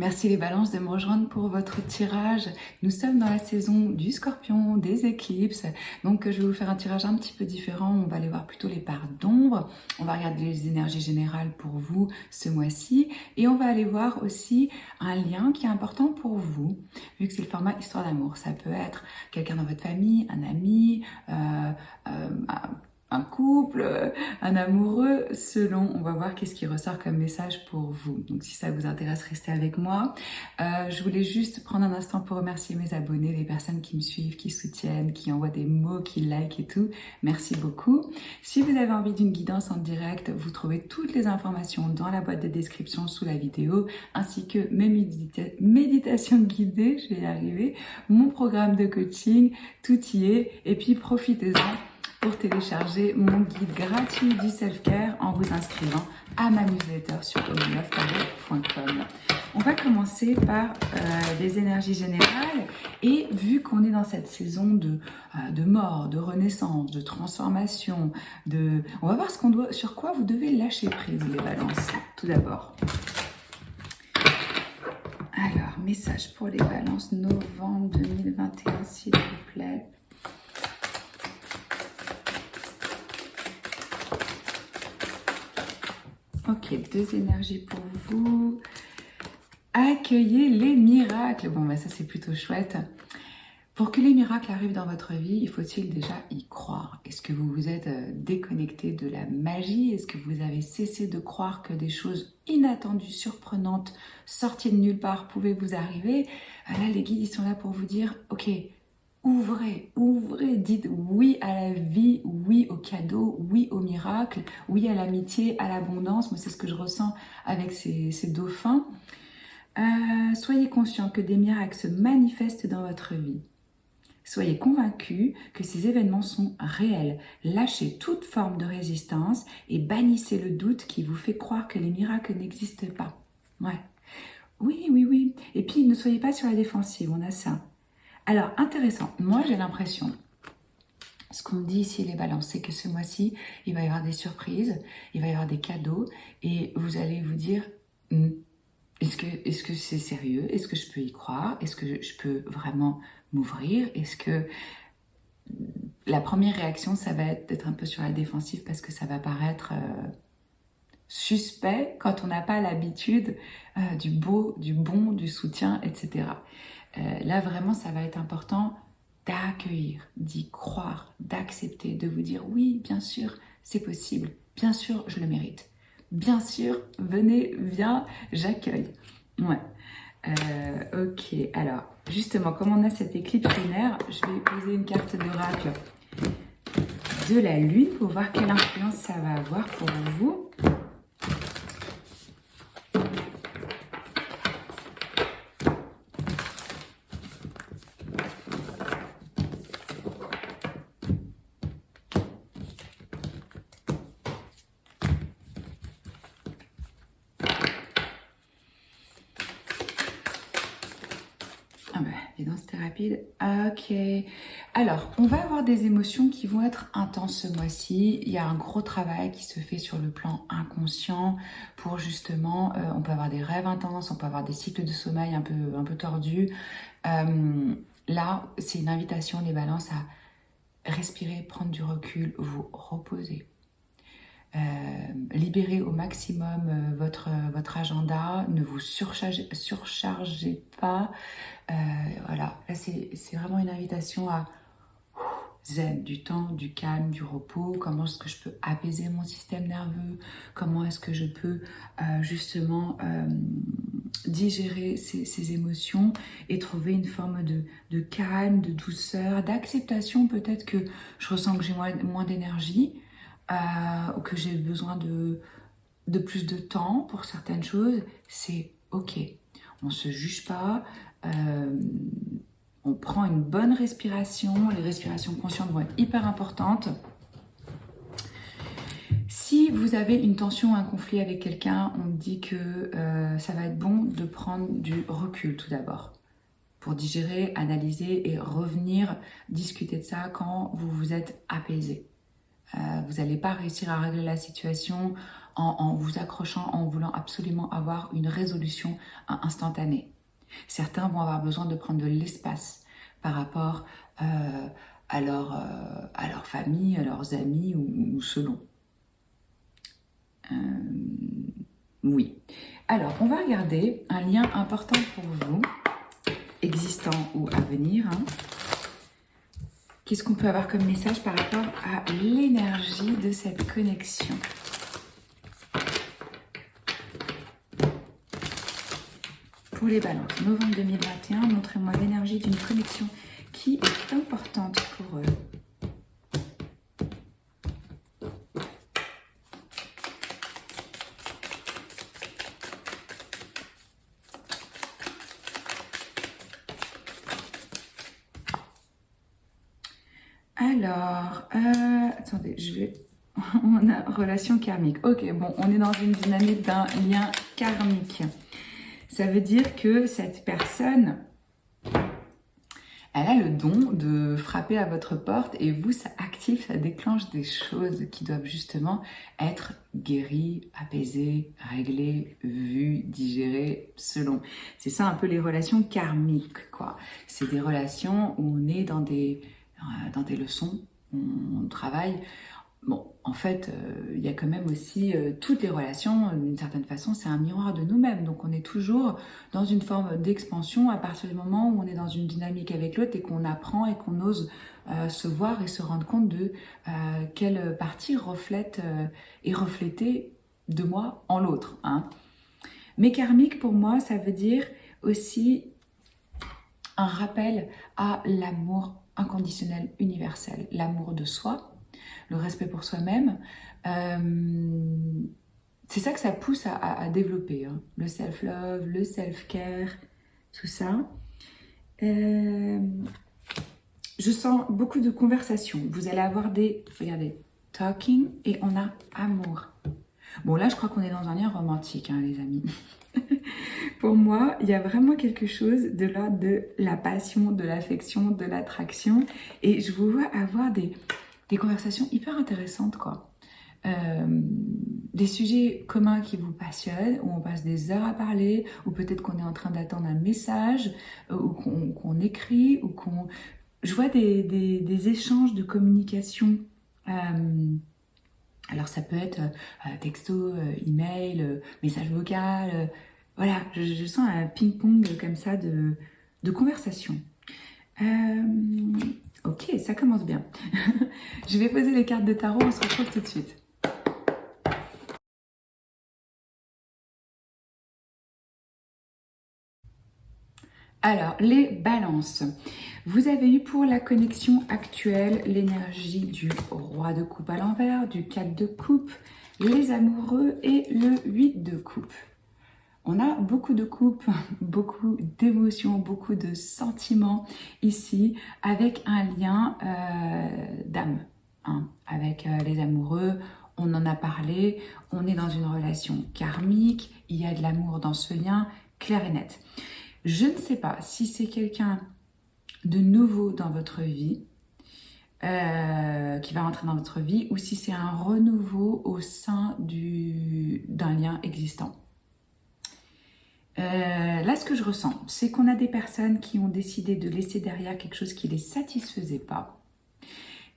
Merci les balances de me rejoindre pour votre tirage. Nous sommes dans la saison du scorpion, des éclipses. Donc je vais vous faire un tirage un petit peu différent. On va aller voir plutôt les parts d'ombre. On va regarder les énergies générales pour vous ce mois-ci. Et on va aller voir aussi un lien qui est important pour vous, vu que c'est le format histoire d'amour. Ça peut être quelqu'un dans votre famille, un ami, un couple, un amoureux, selon, on va voir qu'est-ce qui ressort comme message pour vous. Donc si ça vous intéresse, restez avec moi. Je voulais juste prendre un instant pour remercier mes abonnés, les personnes qui me suivent, qui soutiennent, qui envoient des mots, qui like et tout. Merci beaucoup. Si vous avez envie d'une guidance en direct, vous trouvez toutes les informations dans la boîte de description sous la vidéo, ainsi que mes méditations guidées, je vais y arriver, mon programme de coaching, tout y est. Et puis profitez-en pour télécharger mon guide gratuit du self-care en vous inscrivant à ma newsletter sur omilovtarot.com. On va commencer par les énergies générales et vu qu'on est dans cette saison de mort, de renaissance, de transformation, on va voir sur quoi vous devez lâcher prise les balances, tout d'abord. Alors, message pour les balances novembre 2021 s'il vous plaît. Ok, deux énergies pour vous. Accueillez les miracles. Bon, bah ça c'est plutôt chouette. Pour que les miracles arrivent dans votre vie, il faut-il déjà y croire? Est-ce que vous vous êtes déconnecté de la magie? Est-ce que vous avez cessé de croire que des choses inattendues, surprenantes, sorties de nulle part pouvaient vous arriver? Là, les guides, ils sont là pour vous dire, ok, ouvrez, dites oui à la vie, oui aux cadeaux, oui aux miracles, oui à l'amitié, à l'abondance. Moi, c'est ce que je ressens avec ces dauphins. Soyez conscient que des miracles se manifestent dans votre vie. Soyez convaincus que ces événements sont réels. Lâchez toute forme de résistance et bannissez le doute qui vous fait croire que les miracles n'existent pas. Ouais. Oui. Et puis, ne soyez pas sur la défensive, on a ça. Alors, intéressant, moi j'ai l'impression, ce qu'on me dit ici les balances, c'est que ce mois-ci, il va y avoir des surprises, il va y avoir des cadeaux, et vous allez vous dire, est-ce que c'est sérieux? Est-ce que je peux y croire? Est-ce que je peux vraiment m'ouvrir? Est-ce que la première réaction, ça va être d'être un peu sur la défensive parce que ça va paraître suspect quand on n'a pas l'habitude du beau, du bon, du soutien, etc. Là, vraiment, ça va être important d'accueillir, d'y croire, d'accepter, de vous dire oui, bien sûr, c'est possible, bien sûr, je le mérite, bien sûr, venez, viens, j'accueille. Ouais. Ok, alors, justement, comme on a cette éclipse lunaire, je vais poser une carte d'oracle de la Lune pour voir quelle influence ça va avoir pour vous. C'était rapide. Ok. Alors, on va avoir des émotions qui vont être intenses ce mois-ci. Il y a un gros travail qui se fait sur le plan inconscient pour justement, on peut avoir des rêves intenses, on peut avoir des cycles de sommeil un peu tordus. Là, c'est une invitation, les balances, à respirer, prendre du recul, vous reposer. Libérez au maximum votre agenda, ne vous surchargez pas. Voilà, là c'est vraiment une invitation à zen, du temps, du calme, du repos. Comment est-ce que je peux apaiser mon système nerveux? Comment est-ce que je peux justement digérer ces émotions et trouver une forme de calme, de douceur, d'acceptation? Peut-être que je ressens que j'ai moins d'énergie, ou que j'ai besoin de plus de temps pour certaines choses, c'est ok. On ne se juge pas, on prend une bonne respiration, les respirations conscientes vont être hyper importantes. Si vous avez une tension, un conflit avec quelqu'un, on me dit que ça va être bon de prendre du recul tout d'abord, pour digérer, analyser et revenir discuter de ça quand vous vous êtes apaisé. Vous n'allez pas réussir à régler la situation en vous accrochant, en voulant absolument avoir une résolution instantanée. Certains vont avoir besoin de prendre de l'espace par rapport à leur famille, à leurs amis ou selon. Oui. Alors, on va regarder un lien important pour vous, existant ou à venir. Qu'est-ce qu'on peut avoir comme message par rapport à l'énergie de cette connexion? Pour les balances, novembre 2021, montrez-moi l'énergie d'une connexion qui est importante pour eux. Alors, attendez, on a relation karmique. Ok, bon, on est dans une dynamique d'un lien karmique. Ça veut dire que cette personne, elle a le don de frapper à votre porte et vous, ça active, ça déclenche des choses qui doivent justement être guéries, apaisées, réglées, vues, digérées, selon. C'est ça un peu les relations karmiques, quoi. C'est des relations où on est dans des leçons, on travaille. Bon, en fait, il y a quand même aussi toutes les relations, d'une certaine façon, c'est un miroir de nous-mêmes. Donc, on est toujours dans une forme d'expansion à partir du moment où on est dans une dynamique avec l'autre et qu'on apprend et qu'on ose se voir et se rendre compte de quelle partie reflète est reflétée de moi en l'autre. Hein. Mais karmique, pour moi, ça veut dire aussi un rappel à l'amour inconditionnel, universel, l'amour de soi, le respect pour soi-même. C'est ça que ça pousse à développer, hein. Le self-love, le self-care, tout ça. Je sens beaucoup de conversations. Vous allez avoir des, regardez, talking et on a amour. Bon, là, je crois qu'on est dans un lien romantique, hein, les amis. Pour moi, il y a vraiment quelque chose de l'ordre de la passion, de l'affection, de l'attraction. Et je vous vois avoir des conversations hyper intéressantes, quoi. Des sujets communs qui vous passionnent, où on passe des heures à parler, ou peut-être qu'on est en train d'attendre un message, ou qu'on écrit, ou qu'on... Je vois des échanges de communication. Alors ça peut être texto, email, message vocal, voilà, je sens un ping-pong comme ça de conversation. Ok, ça commence bien. Je vais poser les cartes de tarot, on se retrouve tout de suite. Alors, les balances. Vous avez eu pour la connexion actuelle l'énergie du roi de coupe à l'envers, du 4 de coupe, les amoureux et le 8 de coupe. On a beaucoup de coupes, beaucoup d'émotions, beaucoup de sentiments ici, avec un lien d'âme, hein, avec les amoureux. On en a parlé, on est dans une relation karmique, il y a de l'amour dans ce lien, clair et net. Je ne sais pas si c'est quelqu'un de nouveau dans votre vie, qui va rentrer dans votre vie, ou si c'est un renouveau au sein d'un lien existant. Là, ce que je ressens, c'est qu'on a des personnes qui ont décidé de laisser derrière quelque chose qui ne les satisfaisait pas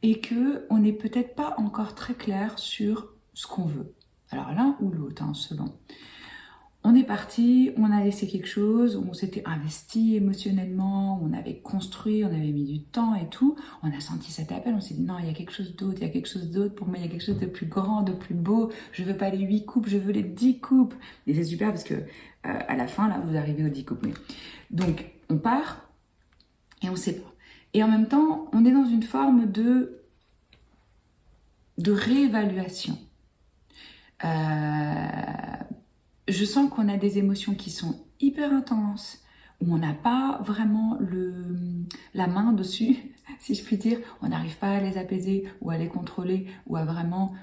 et qu'on n'est peut-être pas encore très clair sur ce qu'on veut. Alors l'un ou l'autre, hein, selon. On est parti, on a laissé quelque chose, on s'était investi émotionnellement, on avait construit, on avait mis du temps et tout. On a senti cet appel, on s'est dit non, il y a quelque chose d'autre, il y a quelque chose d'autre. Pour moi, il y a quelque chose de plus grand, de plus beau. Je veux pas les 8 coupes, je veux les 10 coupes. Et c'est super parce que à la fin, là, vous arrivez aux 10 coupes. Donc, on part et on sait pas. Et en même temps, on est dans une forme de réévaluation. Je sens qu'on a des émotions qui sont hyper intenses, où on n'a pas vraiment la main dessus, si je puis dire. On n'arrive pas à les apaiser ou à les contrôler ou à vraiment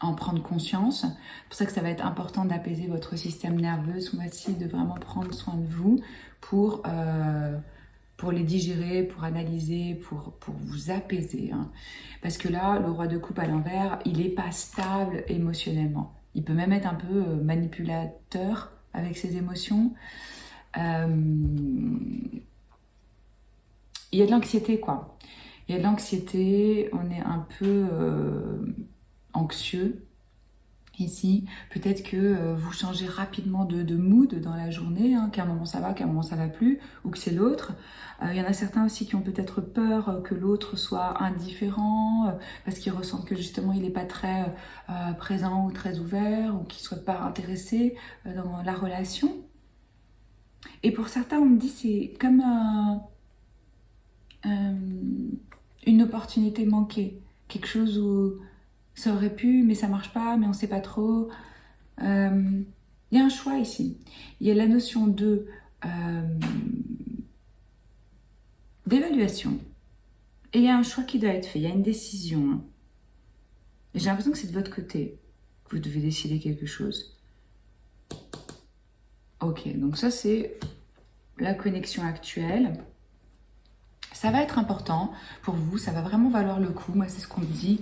en prendre conscience. C'est pour ça que ça va être important d'apaiser votre système nerveux ce mois-ci, de vraiment prendre soin de vous pour pour les digérer, pour analyser, pour vous apaiser. Hein. Parce que là, le roi de coupe à l'envers, il n'est pas stable émotionnellement. Il peut même être un peu manipulateur avec ses émotions. Il y a de l'anxiété, quoi. Il y a de l'anxiété, on est un peu anxieux ici. Peut-être que vous changez rapidement de mood dans la journée, hein, qu'à un moment ça va, qu'à un moment ça va plus, ou que c'est l'autre. Il y en a certains aussi qui ont peut-être peur que l'autre soit indifférent, parce qu'ils ressentent que justement il n'est pas très présent ou très ouvert, ou qu'il ne soit pas intéressé dans la relation. Et pour certains, on me dit c'est comme une opportunité manquée, quelque chose où ça aurait pu, mais ça marche pas, mais on sait pas trop. Il y a un choix ici. Il y a la notion de d'évaluation. Et il y a un choix qui doit être fait. Il y a une décision. J'ai l'impression que c'est de votre côté que vous devez décider quelque chose. Ok, donc ça c'est la connexion actuelle. Ça va être important pour vous, ça va vraiment valoir le coup. Moi, c'est ce qu'on me dit,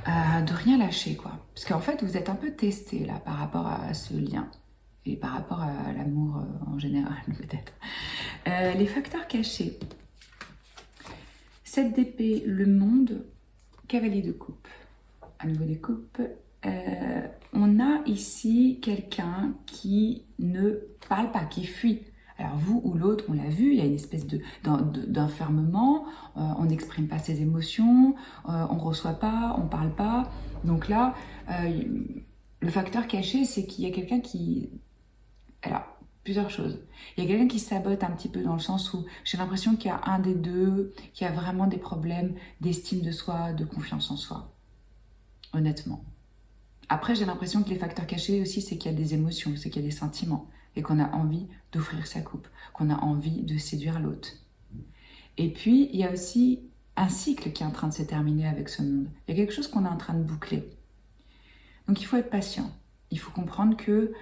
de rien lâcher, quoi. Parce qu'en fait, vous êtes un peu testé, là, par rapport à ce lien. Et par rapport à l'amour en général, peut-être. Les facteurs cachés. 7 d'épée, le monde, cavalier de coupe. À nouveau des coupes. On a ici quelqu'un qui ne parle pas, qui fuit. Alors vous ou l'autre, on l'a vu, il y a une espèce d'enfermement, on n'exprime pas ses émotions, on ne reçoit pas, on ne parle pas. Donc là, le facteur caché, c'est qu'il y a quelqu'un qui... Alors, plusieurs choses. Il y a quelqu'un qui sabote un petit peu dans le sens où j'ai l'impression qu'il y a un des deux qui a vraiment des problèmes d'estime de soi, de confiance en soi. Honnêtement. Après, j'ai l'impression que les facteurs cachés aussi, c'est qu'il y a des émotions, c'est qu'il y a des sentiments et qu'on a envie d'offrir sa coupe, qu'on a envie de séduire l'autre. Et puis, il y a aussi un cycle qui est en train de se terminer avec ce monde. Il y a quelque chose qu'on est en train de boucler. Donc, il faut être patient. Il faut comprendre que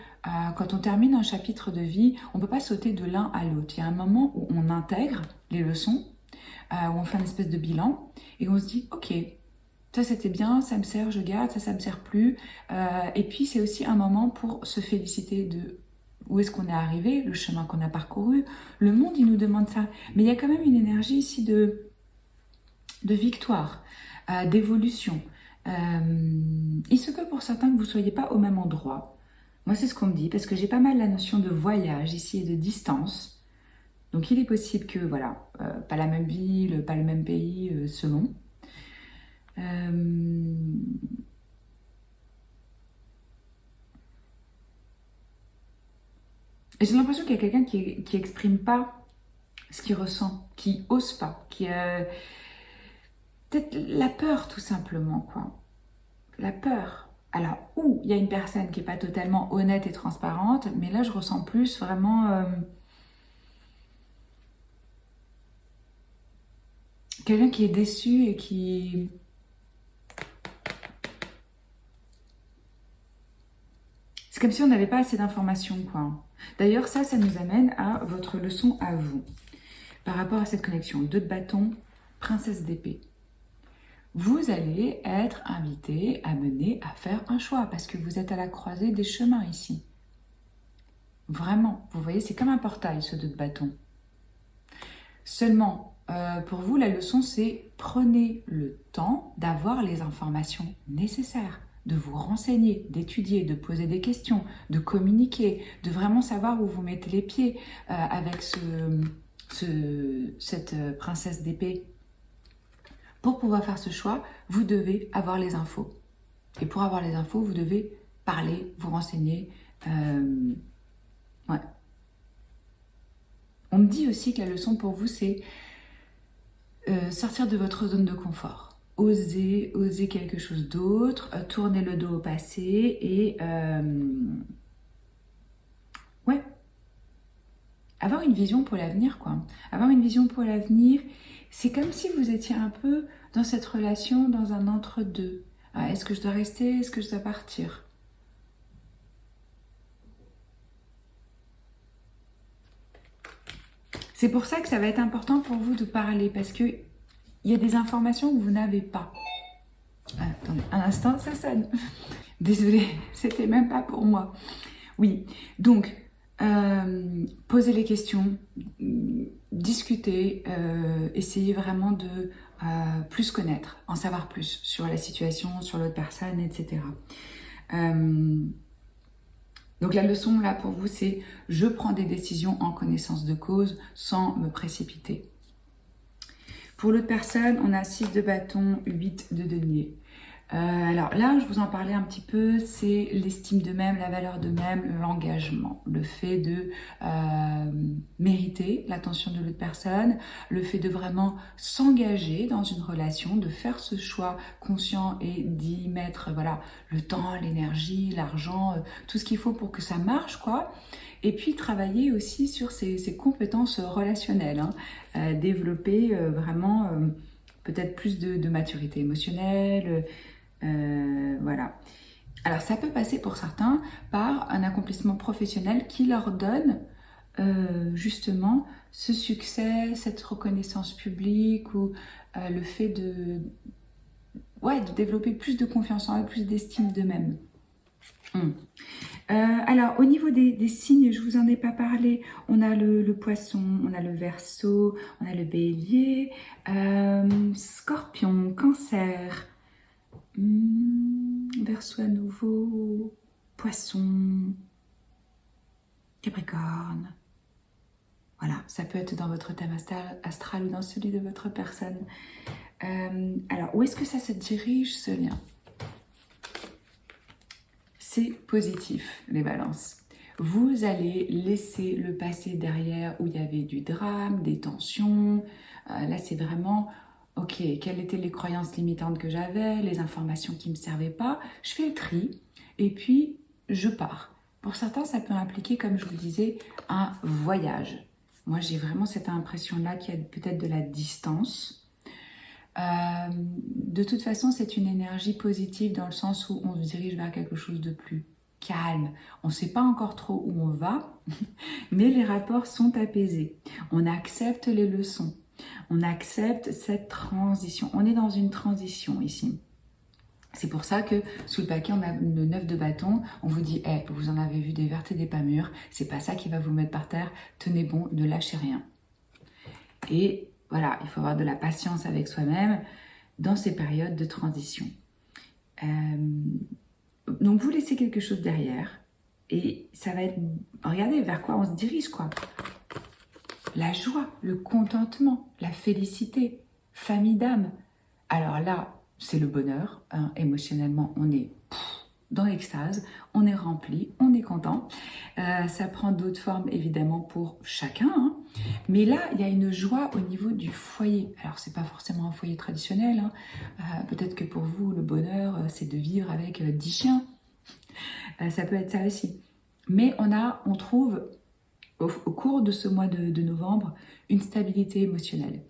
quand on termine un chapitre de vie, on ne peut pas sauter de l'un à l'autre. Il y a un moment où on intègre les leçons, où on fait une espèce de bilan et on se dit « Ok, ça c'était bien, ça me sert, je garde, ça me sert plus. » Et puis, c'est aussi un moment pour se féliciter de où est-ce qu'on est arrivé, le chemin qu'on a parcouru. Le monde, il nous demande ça. Mais il y a quand même une énergie ici de victoire, d'évolution. Il se peut pour certains que vous ne soyez pas au même endroit. Moi, c'est ce qu'on me dit, parce que j'ai pas mal la notion de voyage ici et de distance. Donc, il est possible que, voilà, pas la même ville, pas le même pays, selon. Et j'ai l'impression qu'il y a quelqu'un qui exprime pas ce qu'il ressent, qui ose pas, qui peut-être la peur tout simplement, quoi. La peur. Alors, ou il y a une personne qui n'est pas totalement honnête et transparente, mais là je ressens plus vraiment quelqu'un qui est déçu et qui... C'est comme si on n'avait pas assez d'informations, quoi. D'ailleurs, ça nous amène à votre leçon à vous. Par rapport à cette connexion, 2 de bâton, princesse d'épée. Vous allez être invité, amené à faire un choix parce que vous êtes à la croisée des chemins ici. Vraiment, vous voyez, c'est comme un portail, ce 2 de bâton. Seulement, pour vous, la leçon, c'est prenez le temps d'avoir les informations nécessaires, de vous renseigner, d'étudier, de poser des questions, de communiquer, de vraiment savoir où vous mettez les pieds avec cette princesse d'épée. Pour pouvoir faire ce choix, vous devez avoir les infos. Et pour avoir les infos, vous devez parler, vous renseigner. Ouais. On me dit aussi que la leçon pour vous, c'est sortir de votre zone de confort. Oser quelque chose d'autre, tourner le dos au passé et ouais, avoir une vision pour l'avenir, quoi. Avoir une vision pour l'avenir, c'est comme si vous étiez un peu dans cette relation, dans un entre-deux. Ah, est-ce que je dois rester? Est-ce que je dois partir? C'est pour ça que ça va être important pour vous de parler, parce que il y a des informations que vous n'avez pas. Attendez, un instant, ça sonne. Désolée, c'était même pas pour moi. Oui, donc, posez les questions, discutez, essayez vraiment de plus connaître, en savoir plus sur la situation, sur l'autre personne, etc. Donc la leçon là pour vous, c'est je prends des décisions en connaissance de cause sans me précipiter. Pour l'autre personne, on a 6 de bâton, 8 de denier. Alors là, je vous en parlais un petit peu, c'est l'estime d'eux-mêmes, la valeur d'eux-mêmes, l'engagement, le fait de mériter l'attention de l'autre personne, le fait de vraiment s'engager dans une relation, de faire ce choix conscient et d'y mettre voilà, le temps, l'énergie, l'argent, tout ce qu'il faut pour que ça marche, quoi. Et puis travailler aussi sur ses compétences relationnelles, hein. Développer vraiment peut-être plus de maturité émotionnelle, voilà. Alors ça peut passer pour certains par un accomplissement professionnel qui leur donne justement ce succès, cette reconnaissance publique ou le fait de développer plus de confiance en eux, plus d'estime d'eux-mêmes. Alors au niveau des signes, je vous en ai pas parlé, on a le poisson, on a le verseau, on a le bélier, scorpion, cancer, verseau à nouveau, poisson, capricorne. Voilà, ça peut être dans votre thème astral ou dans celui de votre personne. Alors, où est-ce que ça se dirige, ce lien? C'est positif, les balances. Vous allez laisser le passé derrière où il y avait du drame, des tensions. Là, c'est vraiment... Ok, quelles étaient les croyances limitantes que j'avais, les informations qui ne me servaient pas. Je fais le tri et puis je pars. Pour certains, ça peut impliquer, comme je vous disais, un voyage. Moi, j'ai vraiment cette impression-là qu'il y a peut-être de la distance. De toute façon, c'est une énergie positive dans le sens où on se dirige vers quelque chose de plus calme. On ne sait pas encore trop où on va, mais les rapports sont apaisés. On accepte les leçons. On accepte cette transition. On est dans une transition ici. C'est pour ça que sous le paquet, on a le 9 de bâton. On vous dit, hey, vous en avez vu des vertes et des pas mûres. C'est pas ça qui va vous mettre par terre. Tenez bon, ne lâchez rien. Et voilà, il faut avoir de la patience avec soi-même dans ces périodes de transition. Donc, vous laissez quelque chose derrière. Et ça va être... Regardez vers quoi on se dirige, quoi. La joie, le contentement, la félicité, famille d'âme. Alors là, c'est le bonheur. Hein. Émotionnellement, on est dans l'extase, on est rempli, on est content. Ça prend d'autres formes, évidemment, pour chacun. Hein. Mais là, il y a une joie au niveau du foyer. Alors, c'est pas forcément un foyer traditionnel. Hein. Peut-être que pour vous, le bonheur, c'est de vivre avec 10 chiens. Ça peut être ça aussi. Mais on trouve... au cours de ce mois de novembre, une stabilité émotionnelle.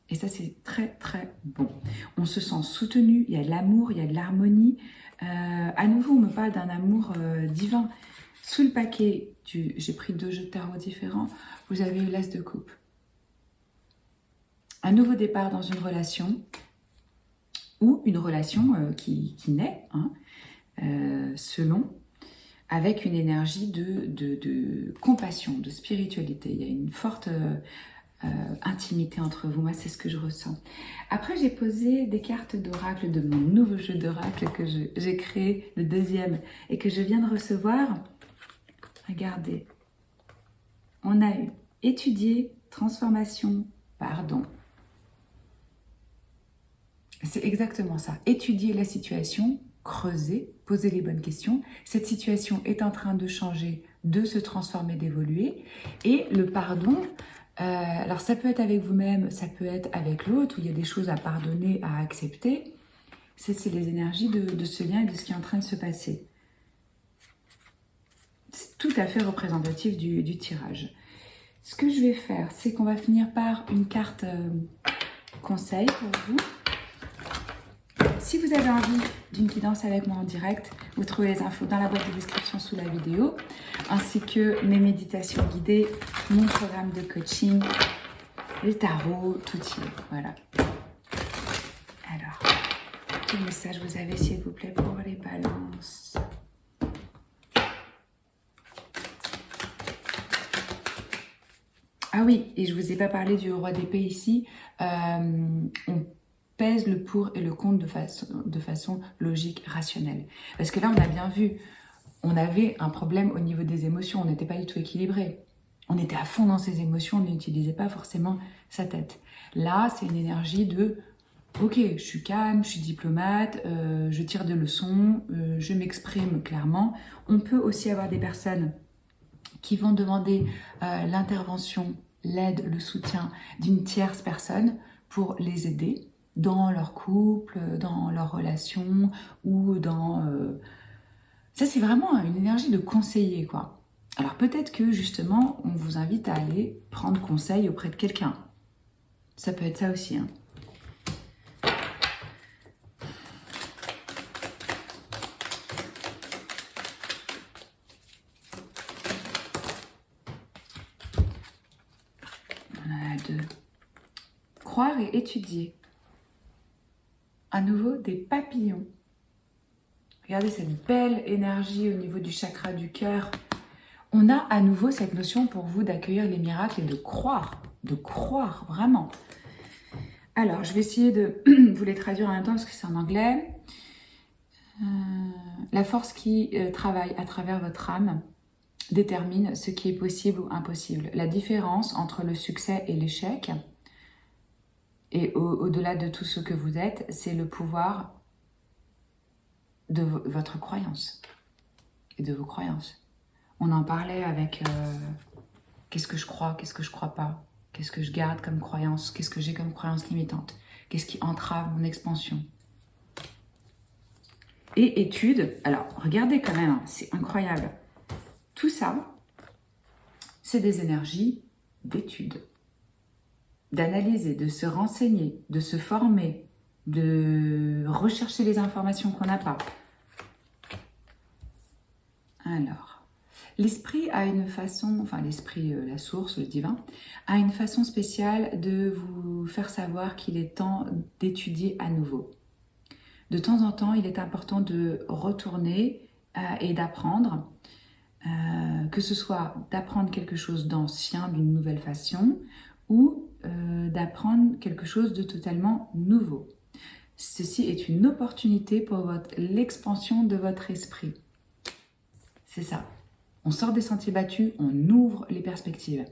Et ça, c'est très, très bon. On se sent soutenu, il y a de l'amour, il y a de l'harmonie. À nouveau, on me parle d'un amour divin. Sous le paquet, j'ai pris 2 jeux de tarot différents, vous avez l'As de coupe. Un nouveau départ dans une relation, ou une relation qui naît, hein, selon... avec une énergie de compassion, de spiritualité. Il y a une forte intimité entre vous. Moi, c'est ce que je ressens. Après, j'ai posé des cartes d'oracle de mon nouveau jeu d'oracle que j'ai créé, le 2e, et que je viens de recevoir. Regardez. On a eu étudier, transformation, pardon. C'est exactement ça. Étudier la situation, creuser, poser les bonnes questions. Cette situation est en train de changer, de se transformer, d'évoluer. Et le pardon, alors ça peut être avec vous-même, ça peut être avec l'autre, où il y a des choses à pardonner, à accepter. C'est les énergies de ce lien et de ce qui est en train de se passer. C'est tout à fait représentatif du tirage. Ce que je vais faire, c'est qu'on va finir par une carte conseil pour vous. Si vous avez envie d'une guidance avec moi en direct, vous trouvez les infos dans la boîte de description sous la vidéo, ainsi que mes méditations guidées, mon programme de coaching les tarots, tout y est. Voilà. Alors, quel message vous avez, s'il vous plaît, pour les balances? Ah oui, et je ne vous ai pas parlé du roi d'épée ici. On pèse le pour et le contre de façon logique, rationnelle. Parce que là, on a bien vu, on avait un problème au niveau des émotions, on n'était pas du tout équilibré. On était à fond dans ses émotions, on n'utilisait pas forcément sa tête. Là, c'est une énergie de « Ok, je suis calme, je suis diplomate, je tire des leçons, je m'exprime clairement ». On peut aussi avoir des personnes qui vont demander l'intervention, l'aide, le soutien d'une tierce personne pour les aider dans leur couple, dans leur relation ou dans... Ça, c'est vraiment une énergie de conseiller, quoi. Alors peut-être que justement, on vous invite à aller prendre conseil auprès de quelqu'un. Ça peut être ça aussi, hein. De croire et étudier. À nouveau, des papillons. Regardez cette belle énergie au niveau du chakra du cœur. On a à nouveau cette notion pour vous d'accueillir les miracles et de croire vraiment. Alors, je vais essayer de vous les traduire en même temps parce que c'est en anglais. La force qui travaille à travers votre âme détermine ce qui est possible ou impossible. La différence entre le succès et l'échec, et au-delà de tout ce que vous êtes, c'est le pouvoir de votre croyance et de vos croyances. On en parlait avec qu'est-ce que je crois pas, qu'est-ce que je garde comme croyance, qu'est-ce que j'ai comme croyance limitante, qu'est-ce qui entrave mon expansion. Et étude, alors regardez quand même, c'est incroyable. Tout ça, c'est des énergies d'étude, d'analyser, de se renseigner, de se former, de rechercher les informations qu'on n'a pas. Alors, l'esprit a une façon, enfin l'esprit, la source, le divin, a une façon spéciale de vous faire savoir qu'il est temps d'étudier à nouveau. De temps en temps, il est important de retourner et d'apprendre, que ce soit d'apprendre quelque chose d'ancien, d'une nouvelle façon, ou d'apprendre quelque chose de totalement nouveau. Ceci est une opportunité pour l'expansion de votre esprit. C'est ça. On sort des sentiers battus, on ouvre les perspectives.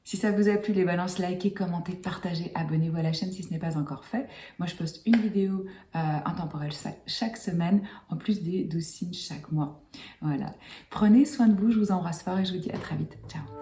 Si ça vous a plu, les balances, likez, commentez, partagez, abonnez-vous à la chaîne si ce n'est pas encore fait. Moi, je poste une vidéo intemporelle chaque semaine, en plus des 12 signes chaque mois. Voilà. Prenez soin de vous, je vous embrasse fort et je vous dis à très vite. Ciao.